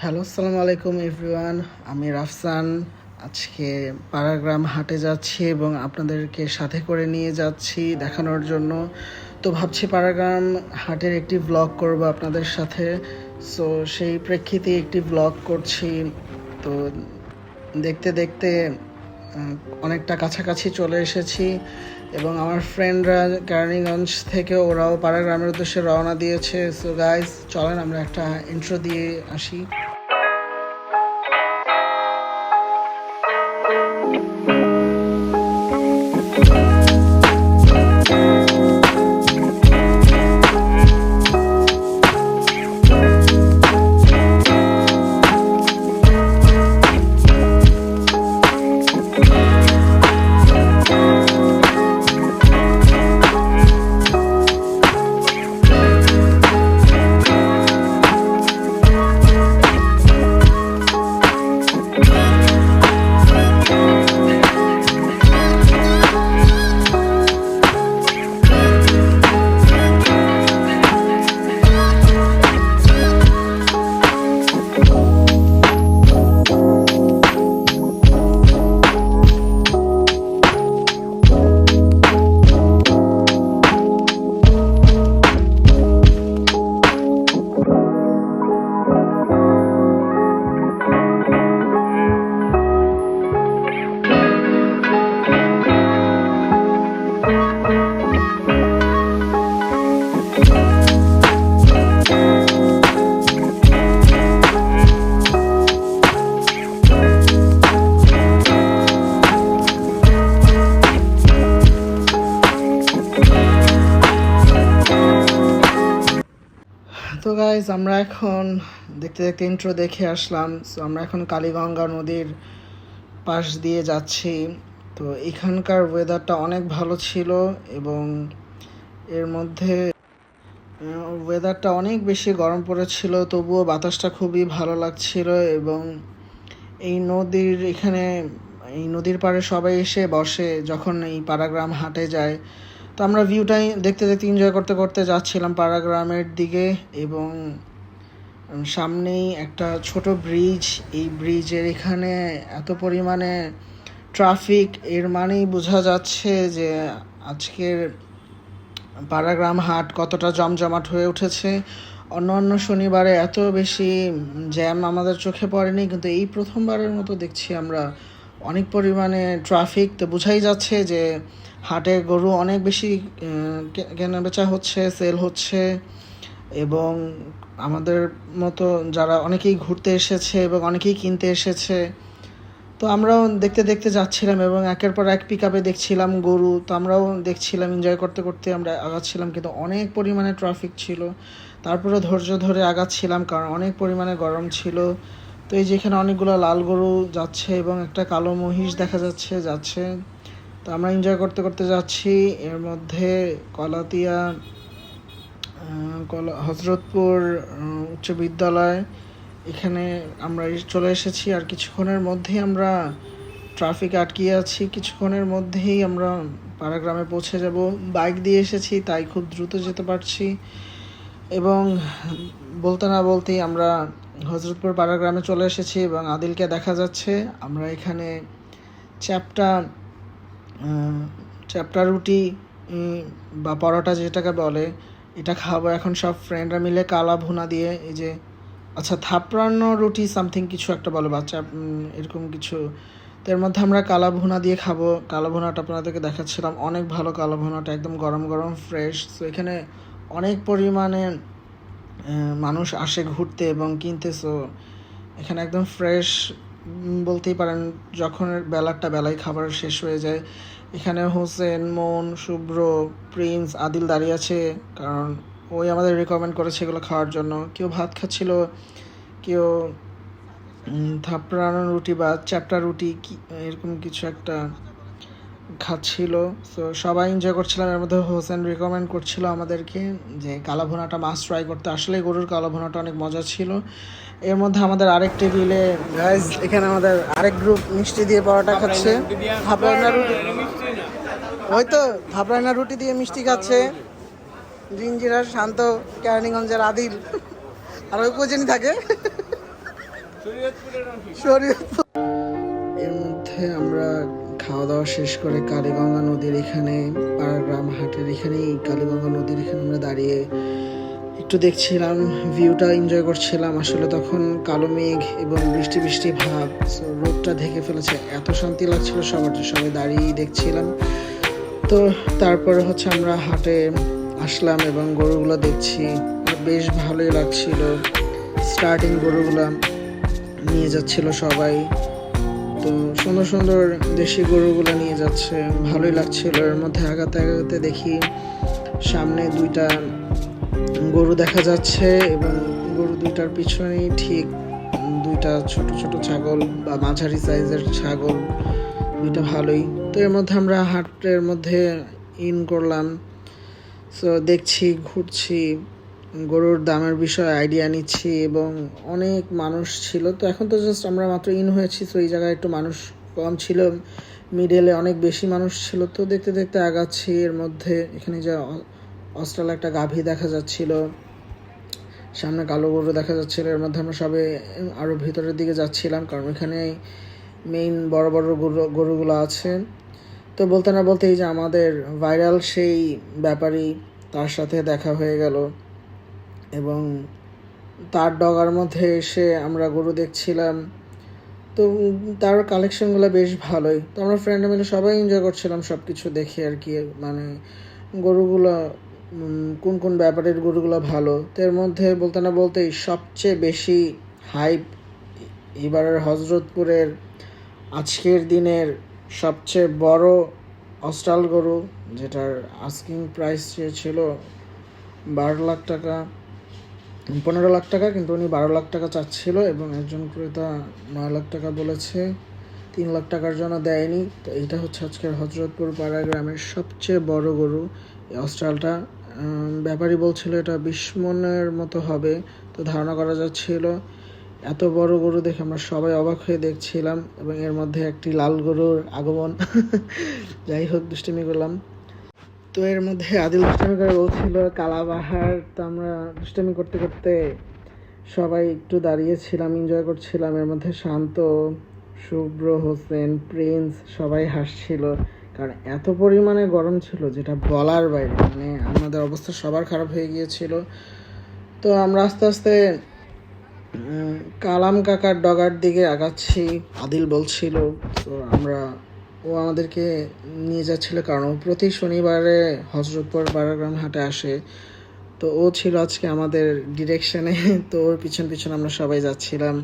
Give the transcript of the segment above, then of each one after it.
Hello, আসসালামু আলাইকুম everyone. আমি রাফসান। আজকে পাড়াগ্রাম হাটে যাচ্ছি এবং আপনাদেরকে সাথে করে নিয়ে যাচ্ছি দেখানোর জন্য। তো ভাবছি পাড়াগ্রাম হাটের একটি ব্লগ করব আপনাদের সাথে। সো সেই প্রেক্ষিতে একটি ব্লগ করছি। তো দেখতে দেখতে অনেকটা কাছাকাছি চলে এসেছি এবং আমার ফ্রেন্ডরা কেরানীগঞ্জ থেকে ওরাও পাড়াগ্রামের উদ্দেশ্যে রওনা দিয়েছে। সো গাইজ, চলেন আমরা একটা ইন্ট্রো দিয়ে আসি। তো গাইজ, আমরা এখন দেখতে দেখতে ইন্ট্রো দেখে আসলাম। সো আমরা এখন কালীগঙ্গা নদীর পাশ দিয়ে যাচ্ছি। তো এখানকার ওয়েদারটা অনেক ভালো ছিল এবং এর মধ্যে ওয়েদারটা অনেক বেশি গরম পড়েছিল, তবুও বাতাসটা খুবই ভালো লাগছিল। এবং এই নদীর পাড়ে সবাই এসে বসে যখন এই পাড়াগ্রাম হাটে যায়। তো আমরা ভিউটাই দেখতে দেখতে এনজয় করতে করতে যাচ্ছিলাম পাড়াগ্রামের দিকে এবং সামনেই একটা ছোট ব্রিজ। এই ব্রিজের এখানে এত পরিমাণে ট্রাফিক, এর মানেই বোঝা যাচ্ছে যে আজকের পাড়াগ্রাম হাট কতটা জমজমাট হয়ে উঠেছে। অন্য শনিবারে এত বেশি জ্যাম আমাদের চোখে পড়েনি, কিন্তু এই প্রথমবারের মতো দেখছি আমরা অনেক পরিমাণে ট্রাফিক। তো বোঝাই যাচ্ছে যে হাটে গরু অনেক বেশি কেনা বেচা হচ্ছে, সেল হচ্ছে। এবং আমাদের মতো যারা অনেকেই ঘুরতে এসেছে এবং অনেকেই কিনতে এসেছে। তো আমরাও দেখতে দেখতে যাচ্ছিলাম এবং একের পর এক পিক আপে দেখছিলাম গরু। তো আমরাও দেখছিলাম, এনজয় করতে করতে আমরা আগাচ্ছিলাম, কিন্তু অনেক পরিমাণে ট্রাফিক ছিল। তারপরে ধৈর্য ধরে আগাচ্ছিলাম কারণ অনেক পরিমাণে গরম ছিল। তো এই যেখানে অনেকগুলো লাল গরু যাচ্ছে এবং একটা কালো মহিষ দেখা যাচ্ছে। তো আমরা এনজয় করতে করতে যাচ্ছি। এর মধ্যে কলাতিয়া হজরতপুর উচ্চ বিদ্যালয়, এখানে আমরা চলে এসেছি। আর কিছুক্ষণের মধ্যেই আমরা ট্রাফিক আটকিয়ে আছি, কিছুক্ষণের মধ্যেই আমরা পাড়াগ্রামে পৌঁছে যাব। বাইক দিয়ে এসেছি তাই খুব দ্রুত যেতে পারছি। এবং বলতে না বলতেই আমরা হজরতপুর পাড়াগ্রামে চলে এসেছি এবং আদিলকে দেখা যাচ্ছে। আমরা এখানে চ্যাপ্টা চ্যাপ্টা রুটি বা পরোটা যেটাকে বলে, এটা খাবো এখন সব ফ্রেন্ডরা মিলে কালা ভুনা দিয়ে। এই যে আচ্ছা, থাপড়ানো রুটি সামথিং কিছু একটা বলে বাচ্চা, এরকম কিছু। তো এর মধ্যে আমরা কালা ভুনা দিয়ে খাবো। কালা ভুনাটা আপনাদেরকে দেখাচ্ছিলাম, অনেক ভালো কালা ভুনাটা, একদম গরম গরম ফ্রেশ। তো এখানে অনেক পরিমাণে মানুষ আসে ঘুরতে এবং কিনতে। সো এখানে একদম ফ্রেশ বলতেই পারেন, যখন বেলায় খাবার শেষ হয়ে যায়। এখানে হোসেন, মন, শুভ্র, প্রিন্স, আদিল দাঁড়িয়ে আছে কারণ ওই আমাদের রেকমেন্ড করেছে এগুলো খাওয়ার জন্য। কেউ ভাত খাচ্ছিল, কেউ থাপড়ানো রুটি বা চ্যাপ্টা রুটি এরকম কিছু একটা খাচ্ছিল। সো সবাই এনজয় করছিলাম। এর মধ্যে হোসেন রিকমেন্ড করছিল আমাদেরকে যে কালা ভুনাটা মাস্ট ট্রাই করতে। আসলে গরুর কালা ভুনাটা অনেক মজা ছিল। এর মধ্যে আমাদের আরেক টেবিলে গাইস, এখানে আমাদের আরেক গ্রুপ মিষ্টি দিয়ে পরোটা খাচ্ছে। ভাবরাইনা রুটি, ওই তো ভাবরাইনা রুটি দিয়ে মিষ্টি খাচ্ছে জিঞ্জিরার শান্ত, কেরানীগঞ্জের আদিল, আর ওই কোজেনি থাকে। শরীয়তপুর। এর মধ্যে আমরা খাওয়া দাওয়া শেষ করে কালীগঙ্গা নদীর এখানে, পাড়াগ্রাম হাটের এখানেই কালীগঙ্গা নদীর এখানে আমরা দাঁড়িয়ে একটু দেখছিলাম, ভিউটা এনজয় করছিলাম। আসলে তখন কালো মেঘ এবং বৃষ্টি বৃষ্টি ভাব, রোদটা ঢেকে ফেলেছে, এত শান্তি লাগছিল সবার, সবাই দাঁড়িয়েই দেখছিলাম। তো তারপরে হচ্ছে আমরা হাটে আসলাম এবং গরুগুলো দেখছি, বেশ ভালোই লাগছিল। স্টার্টিং গরুগুলা নিয়ে যাচ্ছিল সবাই, তো সুন্দর সুন্দর দেশি গরুগুলো নিয়ে যাচ্ছে, ভালোই লাগছিল। এর মধ্যে আগাতে আগাতে দেখি সামনে দুইটা গরু দেখা যাচ্ছে এবং গরু দুইটার পিছনেই ঠিক দুইটা ছোট ছোট ছাগল বা মাঝারি সাইজের ছাগল, দুইটা ভালোই। তো এর মধ্যে আমরা হাটের মধ্যে ইন করলাম। সো দেখছি, ঘুরছি, গরুর দামের বিষয়ে আইডিয়া নিচ্ছি এবং অনেক মানুষ ছিল। তো এখন তো জাস্ট আমরা মাত্র ইন হয়েছি, তো এই জায়গায় একটু মানুষ কম ছিল, মিডলে অনেক বেশি মানুষ ছিল। তো দেখতে দেখতে আগাচ্ছি। এর মধ্যে এখানে যে অস্ট্রাল একটা গাভী দেখা যাচ্ছিল, সামনে কালো গরু দেখা যাচ্ছিল। এর মধ্যে আমরা সবে আরও ভিতরের দিকে যাচ্ছিলাম, কারণ এখানে মেইন বড় বড় গরুগুলো আছে। তো বলতে না বলতেই যে আমাদের ভাইরাল সেই ব্যাপারী, তার সাথে দেখা হয়ে গেল এবং তার ডগার মধ্যে এসে আমরা গরু দেখছিলাম। তো তার কালেকশনগুলো বেশ ভালোই। তো আমরা ফ্রেন্ড মিলে সবাই এনজয় করছিলাম সব কিছু দেখে আর কি, মানে গরুগুলো কোন কোন ব্যাপারের গরুগুলো ভালো। তো এর মধ্যে বলতে না বলতেই সবচেয়ে বেশি হাইপ এবারের হজরতপুরের আজকের দিনের সবচেয়ে বড় অস্ট্রাল গরু, যেটার আস্কিং প্রাইস ছিল 12 লাখ টাকা, 15 লাখ টাকা, কিন্তু উনি 12 লাখ টাকা চাচ্ছিল এবং একজন ক্রেতা 9 লাখ টাকা বলেছে, 3 লাখ টাকার জন্য দেয়নি। তো এইটা হচ্ছে আজকের হজরতপুর পাড়া গ্রামের সবচেয়ে বড় গরু, এই অস্ট্রালটা। ব্যাপারী বলছিল এটা 20 মনের মতো হবে, তো ধারণা করা যাচ্ছিল। এত বড় গরু দেখে আমরা সবাই অবাক হয়ে দেখছিলাম এবং এর মধ্যে একটি লাল গরুর আগমন। যাই হোক, দুষ্টুমি করলাম। তো এর মধ্যে আদিল দুষ্টামি করে বলছিল কালাবাহার। তো আমরা দুষ্টামি করতে করতে সবাই একটু দাঁড়িয়েছিলাম, এনজয় করছিলাম। এর মধ্যে শান্ত, শুভ্র, হোসেন, প্রিন্স সবাই হাসছিল, কারণ এত পরিমাণে গরম ছিল যেটা বলার বাইরে, মানে আমাদের অবস্থা সবার খারাপ হয়ে গিয়েছিল। তো আমরা আস্তে আস্তে কালাম কাকার ডগার দিকে আগাচ্ছি, আদিল বলছিল। তো ও আমাদেরকে নিয়ে যাচ্ছিল, কারণ ও প্রতি শনিবারে হজরতপুর পাড়াগ্রাম হাটে আসে। তো ও ছিল আজকে আমাদের ডিরেকশনে, তো ওর পিছন পিছন আমরা সবাই যাচ্ছিলাম।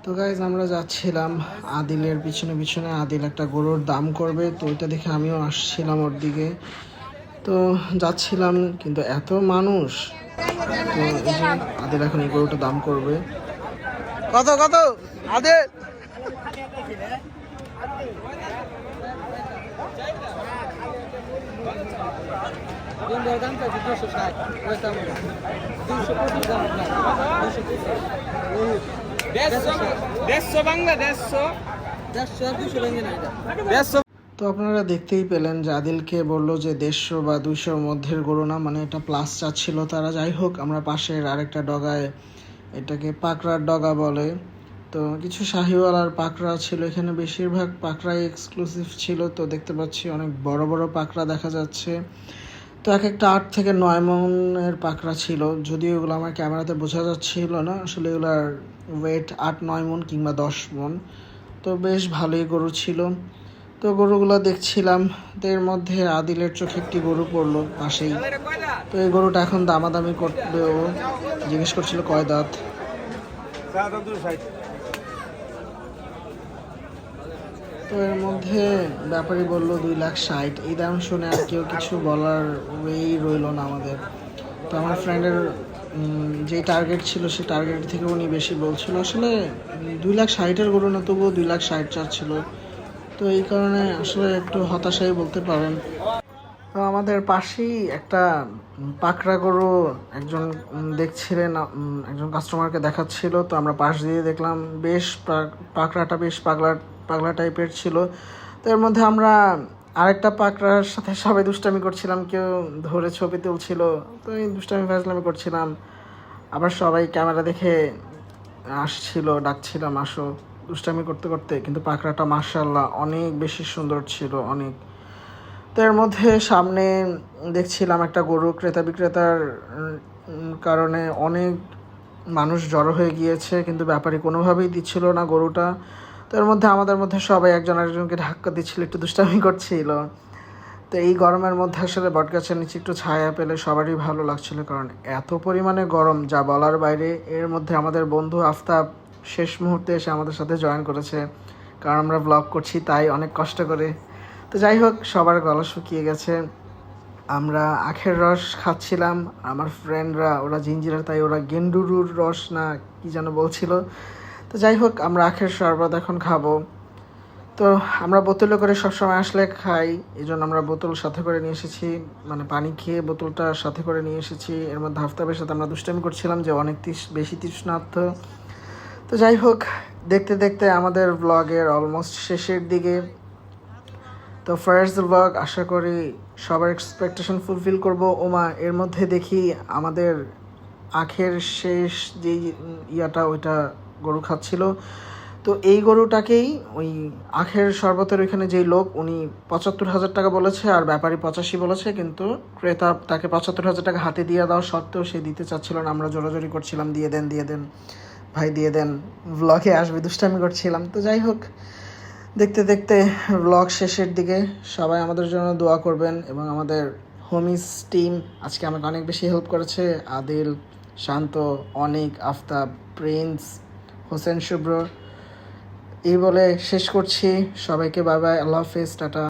তো গাইজ আমরা যাচ্ছিলাম আদিলের পিছনে পিছনে, আদিল একটা গরুর দাম করবে, তো ওইটা দেখে আমিও আসছিলাম ওর দিকে। তো যাচ্ছিলাম, কিন্তু এত মানুষ। তো এই যে আদিল এখন এই গরুটা দাম করবে। কত কত আদিল? তো আপনারা দেখতেই পেলেন যে আদিলকে বললো যে 150 বা 200 মধ্যের গরু না, মানে এটা প্লাস চাচ্ছিল তারা। যাই হোক, আমরা পাশের আরেকটা ডগায়, এটাকে পাকড়ার ডগা বলে, তো কিছু শাহিওয়ালার পাকড়া ছিল এখানে, বেশিরভাগ পাকড়াই এক্সক্লুসিভ ছিল। তো দেখতে পাচ্ছি অনেক বড় বড় পাকড়া দেখা যাচ্ছে। তো এক একটা 8 থেকে 9 মনের পাকড়া ছিল, যদিও এগুলো আমার ক্যামেরাতে বোঝা যাচ্ছিল না, আসলে এগুলার ওয়েট 8-9 মন কিংবা 10 মন। তো বেশ ভালোই গরু ছিল। তো গরুগুলো দেখছিলাম। তো এর মধ্যে আদিলের চোখে একটি গরু পড়লো পাশেই। তো এই গরুটা এখন দামাদামি করবে, ও জিজ্ঞেস করছিল কয় দাঁত। তো এর মধ্যে ব্যাপারী বলল 2,60,000। এই দাম শুনে আর কেউ কিছু বলার ওয়েই রইল না আমাদের। তো আমার ফ্রেন্ডের যে টার্গেট ছিল সে টার্গেট থেকে উনি বেশি বলছিল। আসলে 2,60,000-এর গরু না, তবুও 2,60,000 চাচ্ছিল। তো এই কারণে আসলে একটু হতাশাই বলতে পারেন। তো আমাদের পাশেই একটা পাকড়া গরু একজন দেখছিলেন, একজন কাস্টমারকে দেখাচ্ছিল। তো আমরা পাশ দিয়ে দেখলাম বেশ পাকড়াটা বেশ পাগলা পাগলা টাইপের ছিল। তো এর মধ্যে আমরা আরেকটা পাকড়ার সাথে সবাই দুষ্টামি করছিলাম, কেউ ধরে ছবি তুলছিল। তো এই দুষ্টামি ফাজলামি করছিলাম। আবার সবাই ক্যামেরা দেখে আসছিল, ডাকছিলাম আসো, দুষ্টামি করতে করতে। কিন্তু পাকড়াটা মাশাআল্লাহ অনেক বেশি সুন্দর ছিল, অনেক। তো এর মধ্যে সামনে দেখছিলাম একটা গরু ক্রেতা বিক্রেতার কারণে অনেক মানুষ জড়ো হয়ে গিয়েছে, কিন্তু ব্যাপারী কোনোভাবেই দিচ্ছিল না গরুটা। তো এর মধ্যে আমাদের মধ্যে সবাই একজন আরেকজনকে ধাক্কা দিচ্ছিল, একটু দুষ্টামি করছিল। তো এই গরমের মধ্যে আসলে বটগাছের নিচে একটু ছায়া পেলে সবারই ভালো লাগছিল, কারণ এত পরিমাণে গরম যা বলার বাইরে। এর মধ্যে আমাদের বন্ধু আফতাব শেষ মুহূর্তে এসে আমাদের সাথে জয়েন করেছে, কারণ আমরা ব্লগ করছি তাই অনেক কষ্ট করে। তো যাই হোক, সবার গলা শুকিয়ে গেছে। আমরা আখের রস খাচ্ছিলাম, আমার ফ্রেন্ডরা ওরা জিঞ্জিরা, তাই ওরা গেন্ডুরুর রস না কি যেন বলছিল। তো যাই হোক, আমরা আখের শরবত এখন খাবো। তো আমরা বোতলে করে সবসময় আসলে খাই, এই জন্য আমরা বোতল সাথে করে নিয়ে এসেছি, মানে পানি খেয়ে বোতলটা সাথে করে নিয়ে এসেছি। এর মধ্যে আফতাবের সাথে আমরা দুষ্টামি করছিলাম যে অনেক বেশি তৃষ্ণার্ত। তো যাই হোক, দেখতে দেখতে আমাদের ব্লগের অলমোস্ট শেষের দিকে। তো ফার্স্ট ব্লগ, আশা করি সবার এক্সপেকটেশন ফুলফিল করব। ওমা, এর মধ্যে দেখি আমাদের আখের শেষ যেই ইয়াটা, ওইটা গরু খাচ্ছিল। তো এই গরুটাকেই ওই আখের শরবতের ওইখানে যেই লোক, উনি ৭৫,০০০ টাকা বলেছে আর ব্যাপারী ৮৫ বলেছে, কিন্তু ক্রেতা তাকে ৭৫,০০০ টাকা হাতে দিয়ে দেওয়া সত্ত্বেও সে দিতে চাচ্ছিল না। আমরা জোরাজোরি করছিলাম, দিয়ে দেন দিয়ে দেন ভাই, দিয়ে দেন, ব্লগে আসবে, দুষ্টামি করছিলাম। তো যাই হোক, দেখতে দেখতে ব্লগ শেষের দিকে। সবাই আমাদের জন্য দোয়া করবেন, এবং আমাদের হোমিস টিম আজকে আমাকে অনেক বেশি হেল্প করেছে। আদিল, শান্ত, অনিক, আফতাব, প্রিন্স, হোসেন, শুভ্র। এই বলে শেষ করছি। সবাইকে বাই বাই, আল্লাহ হাফেজ, টাটা।